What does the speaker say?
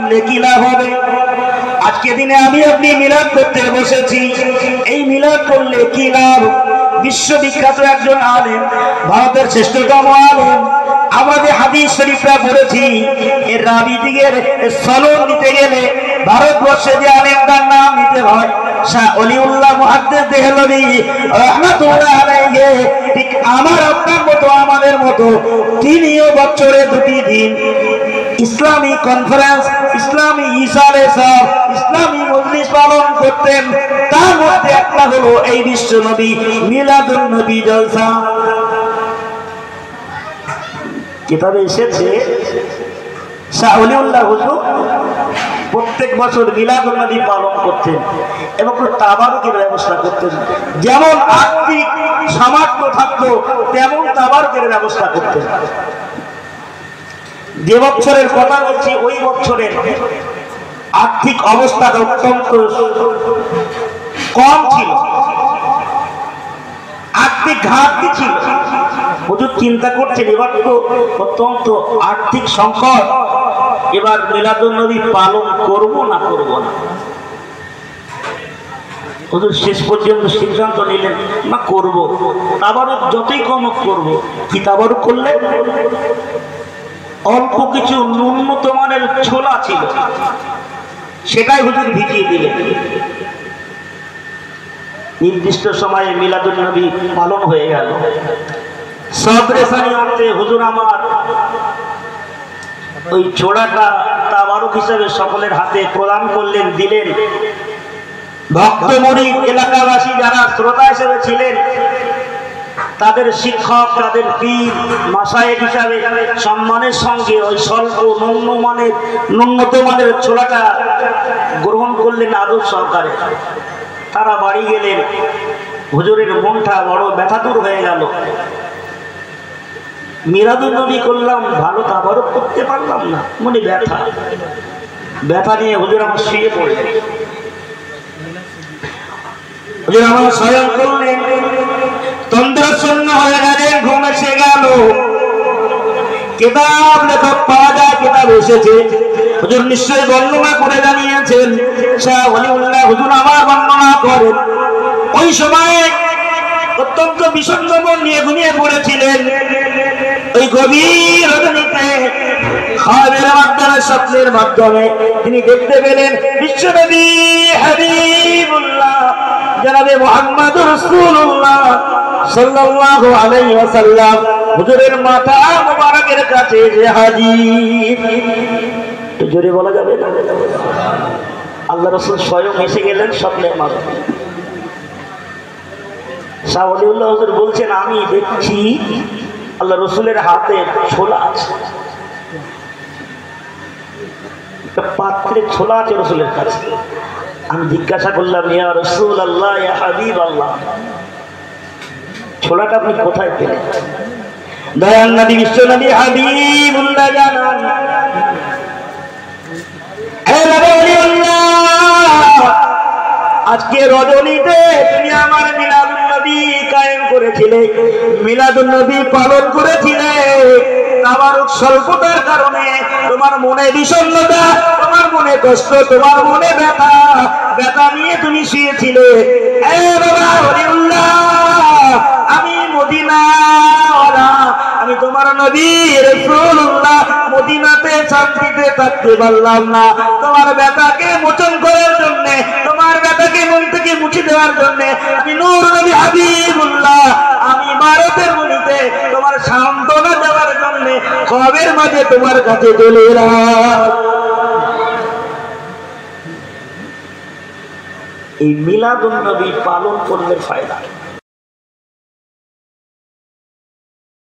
করলে কি লাভ হবে? আজকে দিনে আমি আপনি মিলাদ করতে বসেছি, এই মিলাদ করলে কি লাভ? বিশ্ববিখ্যাত একজন আলেম, ভারতের শ্রেষ্ঠতম আলেম, আমাদের হাদিস শরীফটা পড়েছি, এর রাবি দিকের সনদ নিতে গেলে ভারতবর্ষে যে আলেমটার নাম নিতে হয় শাহ অলিউল্লাহ মুহাদ্দিস দেহলভী রাহমাতুল্লাহ আলাইহি, ঠিক আমার আপনার মতো আমাদের মতো তিনিও বছরে 2টি দিন ইসলামী কনফারেন্স, ইসলামী ইশারে সব ইসলামী মজলিস পালন করতেন। তার মধ্যে একটা হলো এই বিশ্ব নবী মিলাদুন নবী জলসা। কিতাবে এসেছে শাহ অলিউল্লাহ হুজুর প্রত্যেক বছর মিলাদুন নবী পালন করতেন এবং তাবারুকের ব্যবস্থা করতেন। যেমন আর্থিক সামর্থ্য থাকতো তেমন তাবারুকের ব্যবস্থা করতেন। যে বছরের কথা বলছি ওই বছরের আর্থিক অবস্থা অত্যন্ত কম ছিল, আর্থিক ঘাটতি ছিল। হুজুর চিন্তা করছেন এবার তো অত্যন্ত আর্থিক সংকট, এবার মিলাদুন নবী পালন করব না করব না। হুজুর শেষ পর্যন্ত সিদ্ধান্ত নিলেন না করব। তাবারুক যতই কম করব। কি তাবারুক করলে? অল্প কিছু ন্যূনত মানের ছোলা ছিল, সেটাই হুজুর ভিজিয়ে দিলেন। নির্দিষ্ট সময়ে মিলাদুন নবী পালন হয়ে গেল। সদরেসানি অন্তে হুজুর আমার ওই ছোড়াটা তাবারুক হিসেবে সকলের হাতে প্রদান করলেন, দিলেন। ভক্ত মুরিদ এলাকাবাসী যারা শ্রোতা হিসেবে ছিলেন, তাদের শিক্ষক, তাদের পীর মাশায়েখ হিসাবে সম্মানের সঙ্গে ওই স্বল্প ন্যূনত মানের ছোলাটা গ্রহণ করলেন আদর সহকারে। তারা বাড়ি গেলেন। হুজুরের মনটা বড় ব্যথাতুর হয়ে গেল। মিলাদুন নবী করলাম, ভালো তাবারুক করতে পারলাম না, মনে ব্যথা নিয়ে হুজুর আমার শুয়ে পড়লেন। হুজুর আমার স্বয়ং করলেন, তন্দ্রাচ্ছন্ন হয়ে গেলেন, ঘুম এসে গেল। কিতাব লেখক পাওয়া যায়, কিতাব এসেছে। হুজুর নিশ্চয়ই বর্ণনা করে জানিয়েছেন। শাহ ওলিউল্লাহ হুজুর আমার বর্ণনা করেন, ওই সময় অত্যন্ত বিষণ্ণ মন নিয়ে ঘুমিয়ে পড়েছিলেন। ওই গভীর রজনীতে খাবের মাধ্যমে, স্বপ্নের মাধ্যমে তিনি দেখতে পেলেন বিশ্বনবী হাবিবুল্লাহ জনাবে মুহাম্মদুর রাসূলুল্লাহ সাল্লাল্লাহু আলাইহি ওয়াসাল্লাম হুজুরের মাথা মোবারকের কাছে যে হাজির। তো জোরে বলা যাবে না? আল্লাহ রাসূল স্বয়ং এসে গেলেন স্বপ্নের মাধ্যমে। শাহ ওলিউল্লাহ হুজুর বলছেন, আমি দেখছি আল্লাহ রসুলের হাতে ছোলা আছে, পাত্রে ছোলা আছে রসুলের কাছে। আমি জিজ্ঞাসা করলাম, ইয়া রাসূলুল্লাহ, ইয়া হাবিবাল্লাহ, ছোলাটা আপনি কোথায় পেলেন? দয়াল নবী বিশ্ব নবী হাবিবুল্লাহ জানান, আজকে রজনীতে তুমি আমার মিলাদুন নবী কায়েম করেছিলে, মিলাদুন নবী পালন করেছিলে। তাবারুক স্বল্পতার কারণে তোমার মনে বিষণ্ণতা, তোমার মনে কষ্ট, তোমার মনে ব্যথা নিয়ে তুমি শুয়েছিলে। আমি মদিনাওয়ালা, আমি তোমার নবী রাসূলুল্লাহ, মদিনাতে শান্তিতে থাকতে পারলাম না। তোমার ব্যথাকে মোচন করার জন্য, তোমার ব্যথাকে মন থেকে মুছে দেওয়ার জন্য আমি নূর নবী হাবিবুল্লাহ, আমি ভারতের ভূমিতে তোমার সান্ত্বনা দেওয়ার জন্য কবের মাঝে তোমার কাছে চলে এলাম। এই মিলাদুন নবী পালন করলে ফায়দা।